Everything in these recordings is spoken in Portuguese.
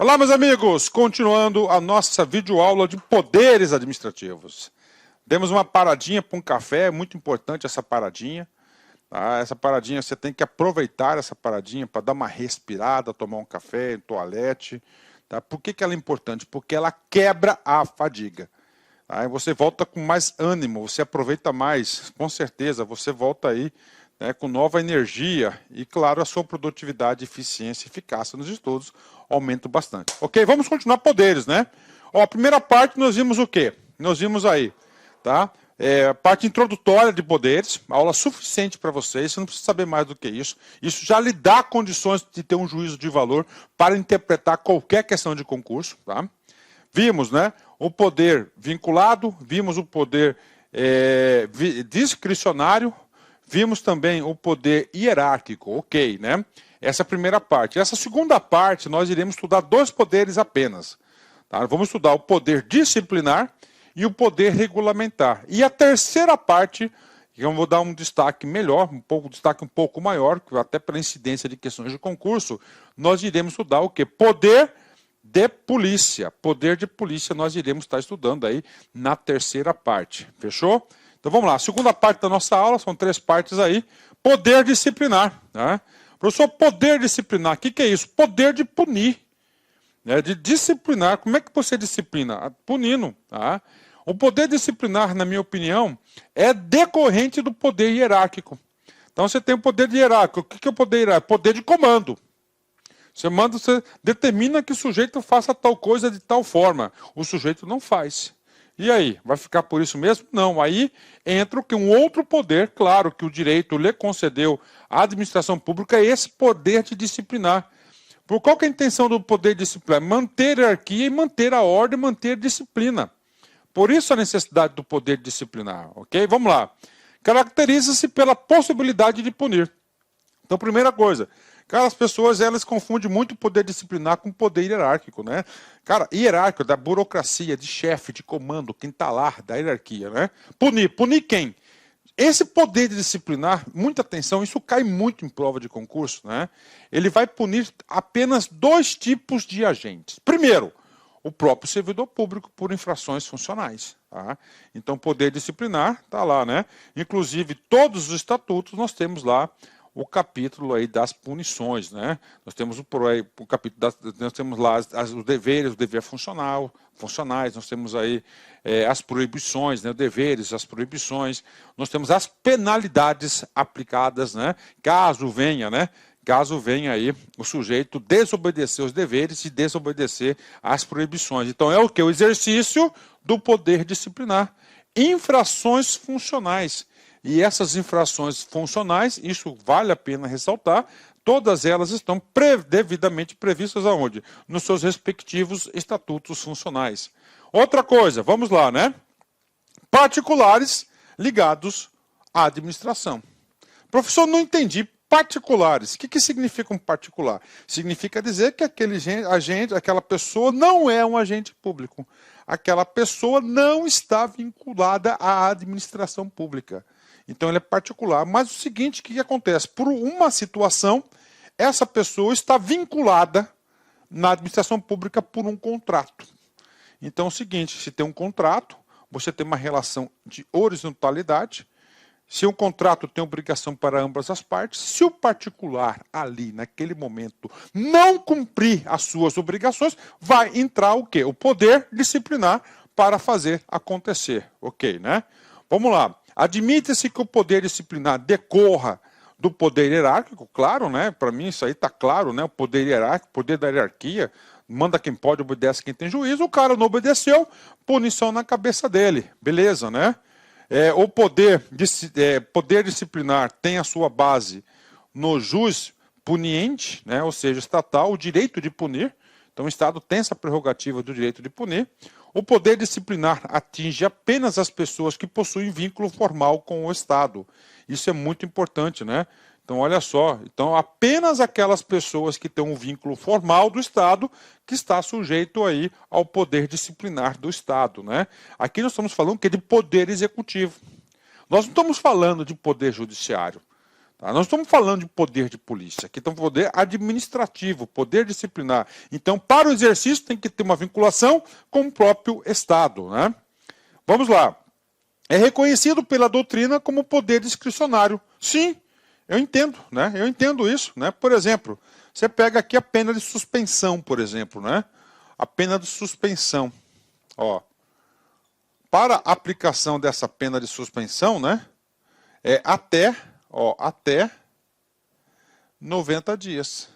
Olá, meus amigos! Continuando a nossa videoaula de poderes administrativos. Demos uma paradinha para um café, é muito importante essa paradinha. Tá? Essa paradinha, você tem que aproveitar essa paradinha para dar uma respirada, tomar um café, um toalete. Tá? Por que ela é importante? Porque ela quebra a fadiga. Aí você volta com mais ânimo, você aproveita mais, com certeza, você volta aí, né, com nova energia e, claro, a sua produtividade, eficiência e eficácia nos estudos aumenta bastante. Ok? Vamos continuar poderes, né? Ó, a primeira parte nós vimos o quê? Nós vimos aí, tá? Parte introdutória de poderes, aula suficiente para vocês, você não precisa saber mais do que isso. Isso já lhe dá condições de ter um juízo de valor para interpretar qualquer questão de concurso, tá? Vimos, né, o poder vinculado, vimos o poder discricionário, vimos também o poder hierárquico, ok, né? Essa é a primeira parte. Essa segunda parte, nós iremos estudar dois poderes apenas. Tá? Vamos estudar o poder disciplinar e o poder regulamentar. E a terceira parte, que eu vou dar um destaque melhor, destaque um pouco maior, até para incidência de questões de concurso, nós iremos estudar o quê? Poder de polícia. Poder de polícia nós iremos estar estudando aí na terceira parte. Fechou? Então vamos lá. A segunda parte da nossa aula, são 3 partes aí. Poder disciplinar. Né? Professor, poder disciplinar, o que é isso? Poder de punir. Né? De disciplinar. Como é que você disciplina? Punindo. Tá? O poder disciplinar, na minha opinião, é decorrente do poder hierárquico. Então você tem o poder hierárquico. O que é o poder hierárquico? Poder de comando. Você determina que o sujeito faça tal coisa de tal forma. O sujeito não faz. E aí, vai ficar por isso mesmo? Não, aí entra um outro poder, claro que o direito lhe concedeu à administração pública esse poder de disciplinar. Por qual que é a intenção do poder disciplinar? Manter a hierarquia e manter a ordem, manter a disciplina. Por isso a necessidade do poder disciplinar, ok? Vamos lá. Caracteriza-se pela possibilidade de punir. Então, primeira coisa, cara, as pessoas elas confundem muito o poder disciplinar com o poder hierárquico, né? Cara, hierárquico da burocracia, de chefe, de comando, quem está lá, da hierarquia, né? Punir quem? Esse poder de disciplinar, muita atenção, isso cai muito em prova de concurso, né? Ele vai punir apenas 2 tipos de agentes. Primeiro, o próprio servidor público por infrações funcionais. Tá? Então, poder disciplinar está lá, né? Inclusive, todos os estatutos nós temos lá o capítulo aí das punições, né? Nós temos o capítulo nós temos lá os deveres, o dever funcionais, nós temos aí as proibições, né? Os deveres, as proibições, nós temos as penalidades aplicadas, né? Caso venha aí o sujeito desobedecer os deveres e desobedecer as proibições. Então é o que? O exercício do poder disciplinar. Infrações funcionais. E essas infrações funcionais, isso vale a pena ressaltar, todas elas estão devidamente previstas aonde? Nos seus respectivos estatutos funcionais. Outra coisa, vamos lá, né? Particulares ligados à administração. Professor, não entendi. Particulares. O que significa um particular? Significa dizer que aquela pessoa não é um agente público. Aquela pessoa não está vinculada à administração pública. Então ele é particular. Mas o seguinte, o que acontece? Por uma situação, essa pessoa está vinculada na administração pública por um contrato. Então é o seguinte, se tem um contrato, você tem uma relação de horizontalidade. Se um contrato tem obrigação para ambas as partes, se o particular ali, naquele momento, não cumprir as suas obrigações, vai entrar o quê? O poder disciplinar para fazer acontecer. Ok, né? Vamos lá. Admite-se que o poder disciplinar decorra do poder hierárquico, claro, né? Para mim isso aí está claro, né? O poder hierárquico, o poder da hierarquia, manda quem pode, obedece quem tem juízo, o cara não obedeceu, punição na cabeça dele, beleza, né? O poder disciplinar tem a sua base no jus puniente, né? Ou seja, estatal, o direito de punir. Então o Estado tem essa prerrogativa do direito de punir. O poder disciplinar atinge apenas as pessoas que possuem vínculo formal com o Estado. Isso é muito importante, né? Então, olha só, então apenas aquelas pessoas que têm um vínculo formal do Estado que está sujeito aí ao poder disciplinar do Estado, né? Aqui nós estamos falando que é de poder executivo. Nós não estamos falando de poder judiciário. Tá? Nós estamos falando de poder de polícia, aqui estamos poder administrativo, poder disciplinar. Então, para o exercício, tem que ter uma vinculação com o próprio Estado. Né? Vamos lá. É reconhecido pela doutrina como poder discricionário. Sim, eu entendo, né? Eu entendo isso, né? Por exemplo, você pega aqui a pena de suspensão, por exemplo, né? A pena de suspensão. Ó, para a aplicação dessa pena de suspensão, né? É até 90 dias.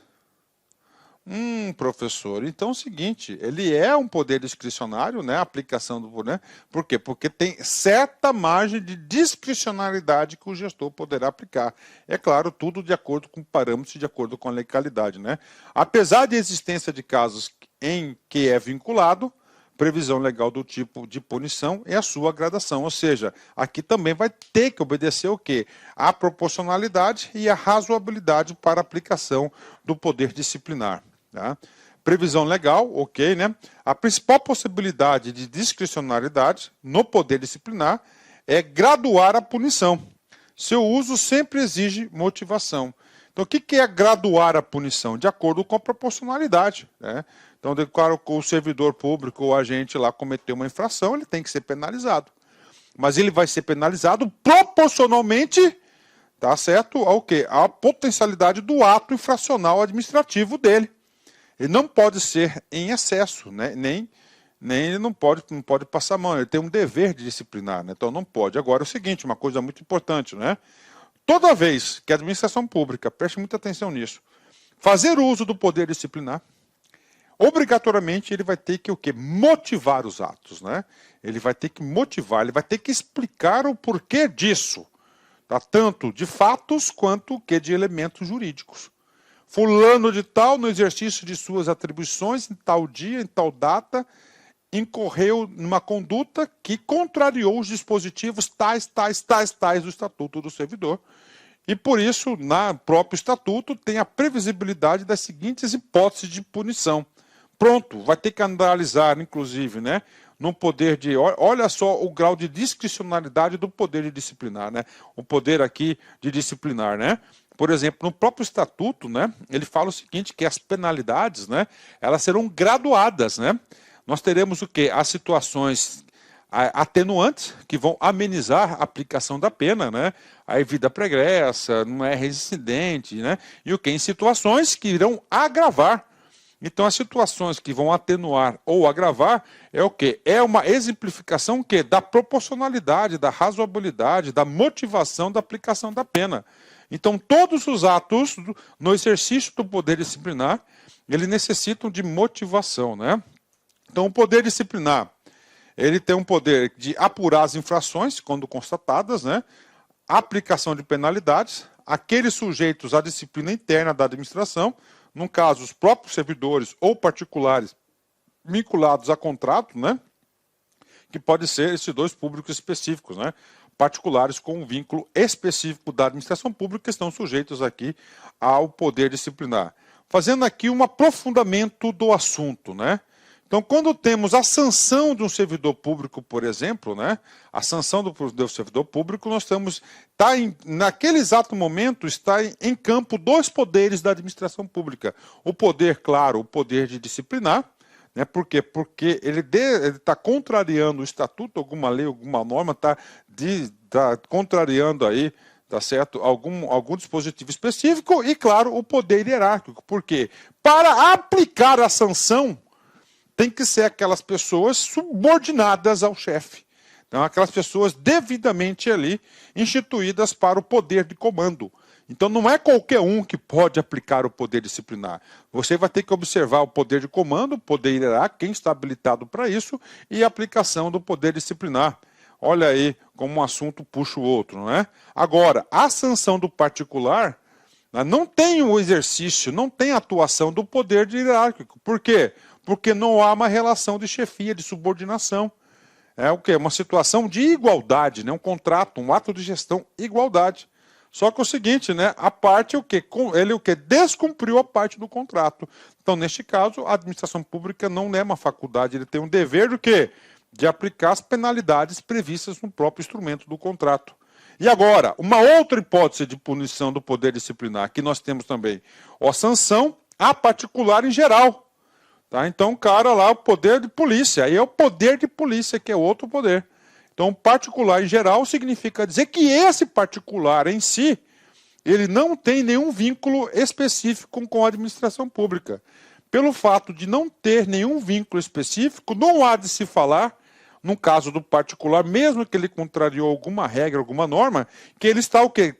Professor, então é o seguinte, ele é um poder discricionário, né, a aplicação do poder, por quê? Porque tem certa margem de discricionariedade que o gestor poderá aplicar. É claro, tudo de acordo com parâmetros e de acordo com a legalidade, né? Apesar de existência de casos em que é vinculado, previsão legal do tipo de punição é a sua gradação, ou seja, aqui também vai ter que obedecer o quê? A proporcionalidade e a razoabilidade para a aplicação do poder disciplinar. Tá? Previsão legal, ok, né? A principal possibilidade de discricionariedade no poder disciplinar é graduar a punição. Seu uso sempre exige motivação. Então, o que é graduar a punição? De acordo com a proporcionalidade, né? Então, claro, o servidor público ou agente lá cometeu uma infração, ele tem que ser penalizado. Mas ele vai ser penalizado proporcionalmente, tá certo, ao quê? À potencialidade do ato infracional administrativo dele. Ele não pode ser em excesso, né? Nem ele não pode passar a mão, ele tem um dever de disciplinar, né? Então não pode. Agora é o seguinte, uma coisa muito importante, né? Toda vez que a administração pública, preste muita atenção nisso, fazer uso do poder disciplinar, obrigatoriamente ele vai ter que o quê? Motivar os atos, né? Ele vai ter que motivar, ele vai ter que explicar o porquê disso, tá? Tanto de fatos quanto que de elementos jurídicos. Fulano de tal, no exercício de suas atribuições, em tal dia, em tal data, incorreu numa conduta que contrariou os dispositivos tais do Estatuto do Servidor. E por isso, no próprio Estatuto, tem a previsibilidade das seguintes hipóteses de punição. Pronto, vai ter que analisar, inclusive, né, no poder de... Olha só o grau de discricionalidade do poder de disciplinar, né? O poder aqui de disciplinar, né? Por exemplo, no próprio Estatuto, né, ele fala o seguinte, que as penalidades, né, elas serão graduadas, né? Nós teremos o quê? As situações atenuantes, que vão amenizar a aplicação da pena, né? A vida pregressa, não é reincidente, né? E o quê? Em situações que irão agravar. Então, as situações que vão atenuar ou agravar é o quê? É uma exemplificação o quê? Da proporcionalidade, da razoabilidade, da motivação da aplicação da pena. Então, todos os atos no exercício do poder disciplinar, eles necessitam de motivação, né? Então, o poder disciplinar, ele tem um poder de apurar as infrações, quando constatadas, né? Aplicação de penalidades, aqueles sujeitos à disciplina interna da administração, no caso, os próprios servidores ou particulares vinculados a contrato, né? Que pode ser esses dois públicos específicos, né? Particulares com um vínculo específico da administração pública que estão sujeitos aqui ao poder disciplinar. Fazendo aqui um aprofundamento do assunto, né? Então, quando temos a sanção de um servidor público, por exemplo, né? A sanção do servidor público, nós estamos, naquele exato momento, está em campo dois poderes da administração pública. O poder, claro, o poder de disciplinar, né? Por quê? Porque ele está contrariando o estatuto, alguma lei, alguma norma, está contrariando aí, tá certo? Algum dispositivo específico e, claro, o poder hierárquico. Por quê? Para aplicar a sanção, tem que ser aquelas pessoas subordinadas ao chefe. Então, aquelas pessoas devidamente ali instituídas para o poder de comando. Então, não é qualquer um que pode aplicar o poder disciplinar. Você vai ter que observar o poder de comando, o poder hierárquico, quem está habilitado para isso, e a aplicação do poder disciplinar. Olha aí como um assunto puxa o outro, não é? Agora, a sanção do particular não tem o exercício, não tem a atuação do poder hierárquico. Por quê? Porque não há uma relação de chefia, de subordinação. É o quê? Uma situação de igualdade, né? Um contrato, um ato de gestão, igualdade. Só que é o seguinte, né? A parte é o quê? Ele o quê? Descumpriu a parte do contrato. Então, neste caso, a administração pública não é uma faculdade, ele tem um dever do quê? De aplicar as penalidades previstas no próprio instrumento do contrato. E agora, uma outra hipótese de punição do poder disciplinar, que nós temos também, a sanção a particular em geral. Tá? Então, o cara lá, o poder de polícia, aí é o poder de polícia, que é outro poder. Então, particular em geral significa dizer que esse particular em si, ele não tem nenhum vínculo específico com a administração pública. Pelo fato de não ter nenhum vínculo específico, não há de se falar, no caso do particular, mesmo que ele contrariou alguma regra, alguma norma, que ele está o quê?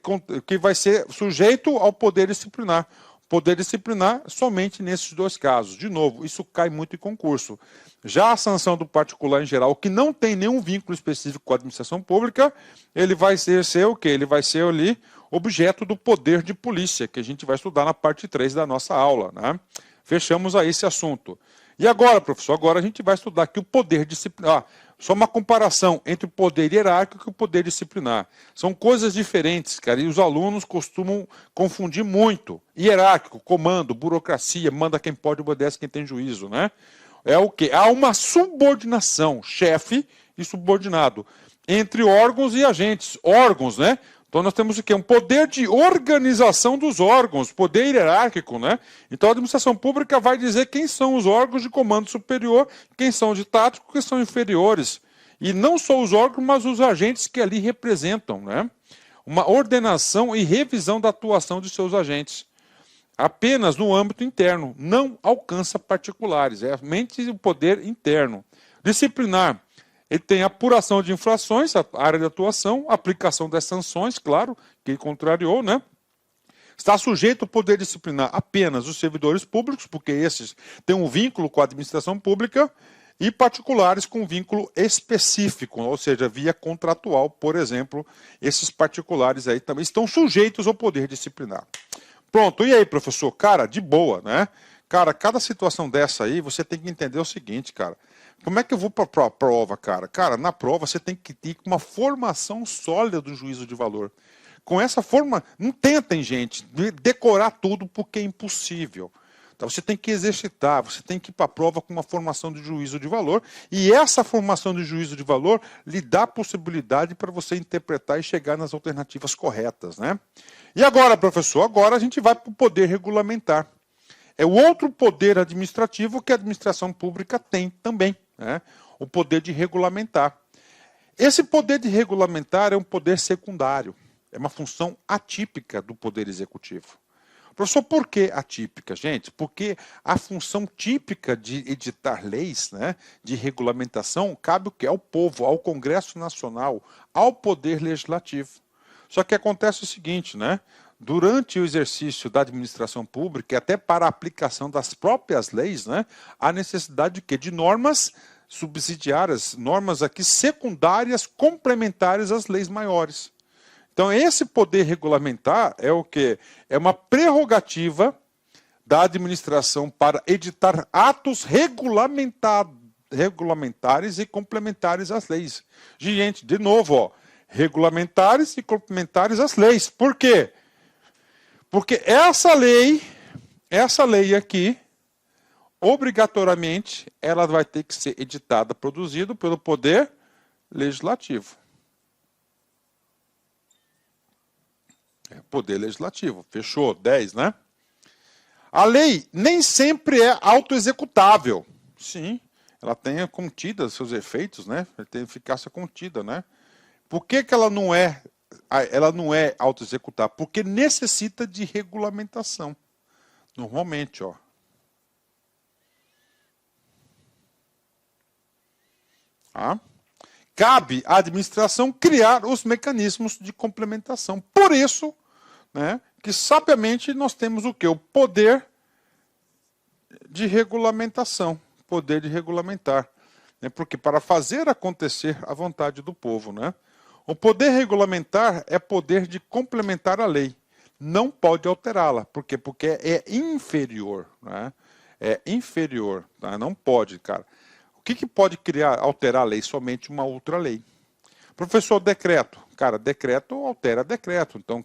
Que vai ser sujeito ao poder disciplinar. Poder disciplinar somente nesses dois casos. De novo, isso cai muito em concurso. Já a sanção do particular em geral, que não tem nenhum vínculo específico com a administração pública, ele vai ser o quê? Ele vai ser ali objeto do poder de polícia, que a gente vai estudar na parte 3 da nossa aula, né? Fechamos aí esse assunto. E agora, professor, agora a gente vai estudar aqui o poder disciplinar. Só uma comparação entre o poder hierárquico e o poder disciplinar. São coisas diferentes, cara, e os alunos costumam confundir muito. Hierárquico, comando, burocracia, manda quem pode, obedece quem tem juízo, né? É o quê? Há uma subordinação, chefe e subordinado, entre órgãos e agentes. Órgãos, né? Então nós temos o quê? Um poder de organização dos órgãos, poder hierárquico, né? Então a administração pública vai dizer quem são os órgãos de comando superior, quem são de tático, quem são inferiores. E não só os órgãos, mas os agentes que ali representam, né? Uma ordenação e revisão da atuação de seus agentes. Apenas no âmbito interno, não alcança particulares, é somente o poder interno. Disciplinar. Ele tem apuração de infrações, a área de atuação, aplicação das sanções, claro, que ele contrariou, né? Está sujeito ao poder disciplinar apenas os servidores públicos, porque esses têm um vínculo com a administração pública, e particulares com vínculo específico, ou seja, via contratual, por exemplo, esses particulares aí também estão sujeitos ao poder disciplinar. Pronto, e aí, professor? Cara, de boa, né? Cara, cada situação dessa aí, você tem que entender o seguinte, cara. Como é que eu vou para a prova, cara? Cara, na prova você tem que ter uma formação sólida do juízo de valor. Com essa forma, não tentem, gente, decorar tudo porque é impossível. Então, você tem que exercitar, você tem que ir para a prova com uma formação de juízo de valor. E essa formação de juízo de valor lhe dá a possibilidade para você interpretar e chegar nas alternativas corretas, né? E agora, professor? Agora a gente vai para o poder regulamentar. É o outro poder administrativo que a administração pública tem também, né? O poder de regulamentar. Esse poder de regulamentar é um poder secundário, é uma função atípica do poder executivo. Professor, por que atípica, gente? Porque a função típica de editar leis, né, de regulamentação, cabe o quê? Ao povo, ao Congresso Nacional, ao Poder Legislativo. Só que acontece o seguinte, né? Durante o exercício da administração pública, e até para a aplicação das próprias leis, né, há necessidade de quê? De normas subsidiárias, normas aqui secundárias, complementares às leis maiores. Então, esse poder regulamentar é o quê? É uma prerrogativa da administração para editar atos regulamentares e complementares às leis. Gente, de novo, ó, regulamentares e complementares às leis. Por quê? Porque essa lei aqui, obrigatoriamente, ela vai ter que ser editada, produzida pelo Poder Legislativo. Poder Legislativo. Fechou? 10, né? A lei nem sempre é autoexecutável. Sim, ela tem contida seus efeitos, né? Ela tem eficácia contida, né? Por que ela não é autoexecutável? Porque necessita de regulamentação. Normalmente, ó. Tá? Cabe à administração criar os mecanismos de complementação. Por isso, né, que sabiamente nós temos o quê? O poder de regulamentação, poder de regulamentar. Né, porque para fazer acontecer a vontade do povo, né? O poder regulamentar é poder de complementar a lei. Não pode alterá-la. Por quê? Porque é inferior. Né? É inferior. Tá? Não pode, cara. O que pode alterar a lei? Somente uma outra lei. Professor, decreto. Cara, decreto altera decreto. Então,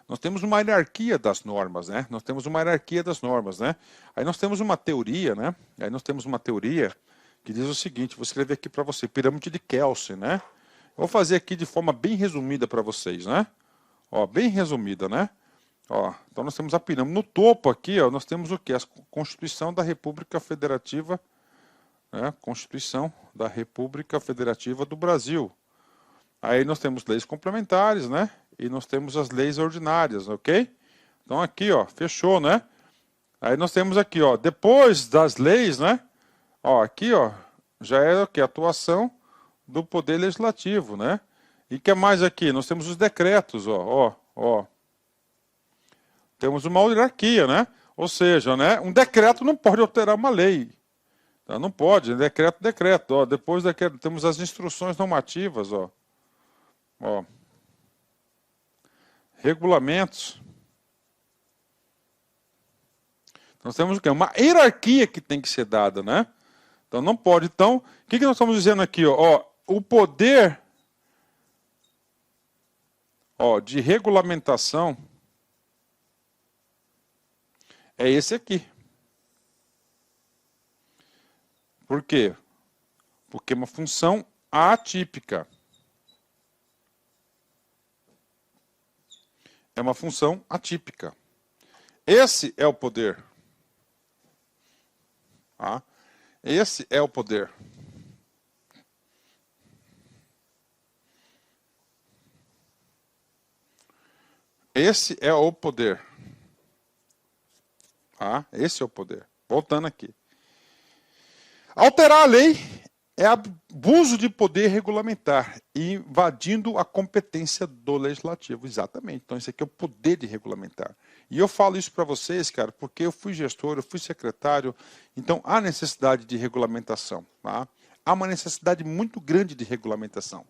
nós temos uma hierarquia das normas, né? Nós temos uma hierarquia das normas, né? Aí nós temos uma teoria, né? Aí nós temos uma teoria que diz o seguinte, vou escrever aqui para você, pirâmide de Kelsen, né? Vou fazer aqui de forma bem resumida para vocês, né? Ó, bem resumida, né? Ó, então nós temos a pirâmide. No topo aqui, ó, nós temos o quê? A Constituição da República Federativa, né? Constituição da República Federativa do Brasil. Aí nós temos leis complementares, né? E nós temos as leis ordinárias, ok? Então aqui, ó, fechou, né? Aí nós temos aqui, ó, depois das leis, né? Ó, aqui, ó, já é o que? Atuação do Poder Legislativo, né? E o que mais aqui? Nós temos os decretos, ó. Temos uma hierarquia, né? Ou seja, né? Um decreto não pode alterar uma lei. Tá? Não pode, decreto. Ó. Depois temos as instruções normativas, ó. Regulamentos. Nós temos o quê? Uma hierarquia que tem que ser dada, né? Então não pode. Então, o que nós estamos dizendo aqui? Ó, o poder de regulamentação é esse aqui. Por quê? Porque é uma função atípica. É uma função atípica. Esse é o poder. Tá? Esse é o poder. Esse é o poder. Tá? Esse é o poder. Voltando aqui. Alterar a lei é abuso de poder regulamentar, invadindo a competência do legislativo. Exatamente. Então, esse aqui é o poder de regulamentar. E eu falo isso para vocês, cara, porque eu fui gestor, eu fui secretário, então há necessidade de regulamentação. Tá? Há uma necessidade muito grande de regulamentação.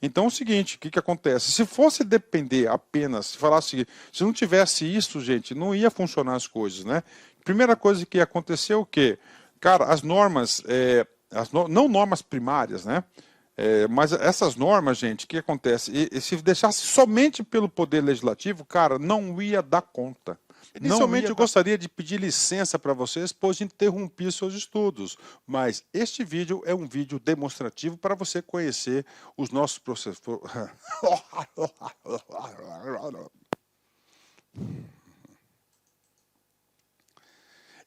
Então, é o seguinte, o que acontece? Se fosse depender apenas, se falasse, se não tivesse isso, gente, não ia funcionar as coisas, né? Primeira coisa que ia acontecer é o quê? Cara, as normas, não normas primárias, né? Mas essas normas, gente, o que acontece? E se deixasse somente pelo Poder Legislativo, cara, não ia dar conta. Inicialmente eu gostaria de pedir licença para vocês, pois interrompi seus estudos, mas este vídeo é um vídeo demonstrativo para você conhecer os nossos processos.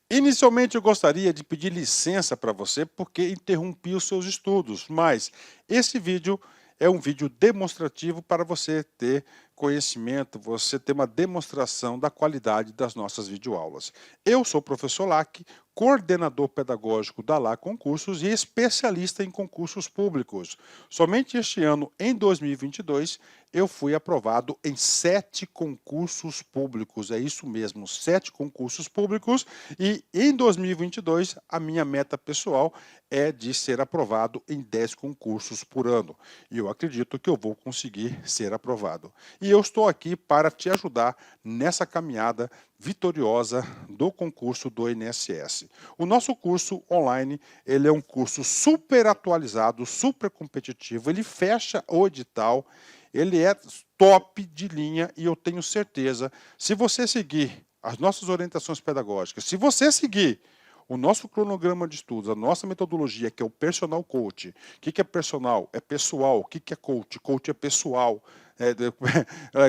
Inicialmente eu gostaria de pedir licença para você porque interrompi os seus estudos, mas esse vídeo é um vídeo demonstrativo para você ter conhecimento, você ter uma demonstração da qualidade das nossas videoaulas. Eu sou o professor Lac, coordenador pedagógico da LA Concursos e especialista em concursos públicos. Somente este ano, em 2022, eu fui aprovado em 7 concursos públicos. É isso mesmo, 7 concursos públicos. E em 2022, a minha meta pessoal é de ser aprovado em 10 concursos por ano. E eu acredito que eu vou conseguir ser aprovado. E eu estou aqui para te ajudar nessa caminhada vitoriosa do concurso do INSS. O nosso curso online, ele é um curso super atualizado, super competitivo, ele fecha o edital, ele é top de linha e eu tenho certeza, se você seguir as nossas orientações pedagógicas, se você seguir o nosso cronograma de estudos, a nossa metodologia, que é o Personal Coach. O que é personal? É pessoal. O que é coach? Coach é pessoal.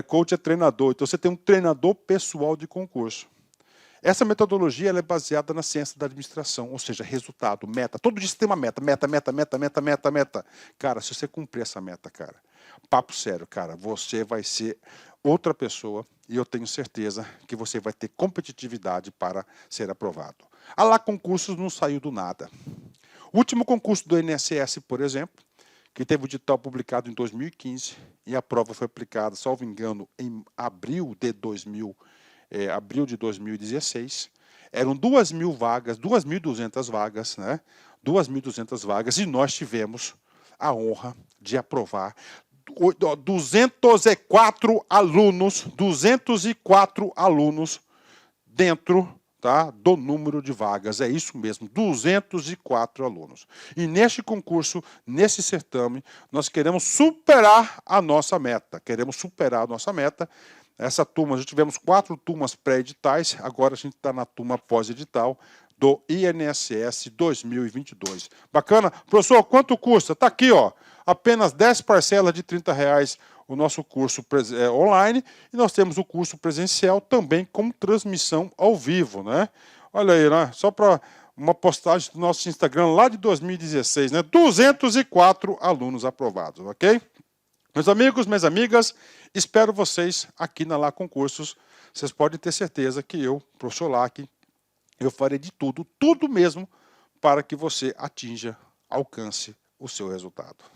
Coach é treinador. Então, você tem um treinador pessoal de concurso. Essa metodologia ela é baseada na ciência da administração, ou seja, resultado, meta. Todo dia você tem uma meta. Meta. Cara, se você cumprir essa meta, cara, papo sério, cara, você vai ser outra pessoa e eu tenho certeza que você vai ter competitividade para ser aprovado. A LA Concursos não saiu do nada. O último concurso do INSS, por exemplo, que teve o edital publicado em 2015 e a prova foi aplicada, salvo engano, em abril de 2016, eram 2.000 vagas, 2.200 vagas, né? 2.200 vagas e nós tivemos a honra de aprovar 204 alunos dentro, tá, do número de vagas. É isso mesmo, 204 alunos. E neste concurso, nesse certame, nós queremos superar a nossa meta. Essa turma, já tivemos 4 turmas pré-editais, agora a gente está na turma pós-edital do INSS 2022. Bacana? Professor, quanto custa? Está aqui, ó. apenas 10 parcelas de R$ 30 o nosso curso online, e nós temos o curso presencial também com transmissão ao vivo, né? Olha aí, né? Só para uma postagem do nosso Instagram lá de 2016, né? 204 alunos aprovados, ok? Meus amigos, minhas amigas, espero vocês aqui na Lá Concursos. Vocês podem ter certeza que eu, professor Lac, eu farei de tudo, tudo mesmo, para que você atinja, alcance o seu resultado.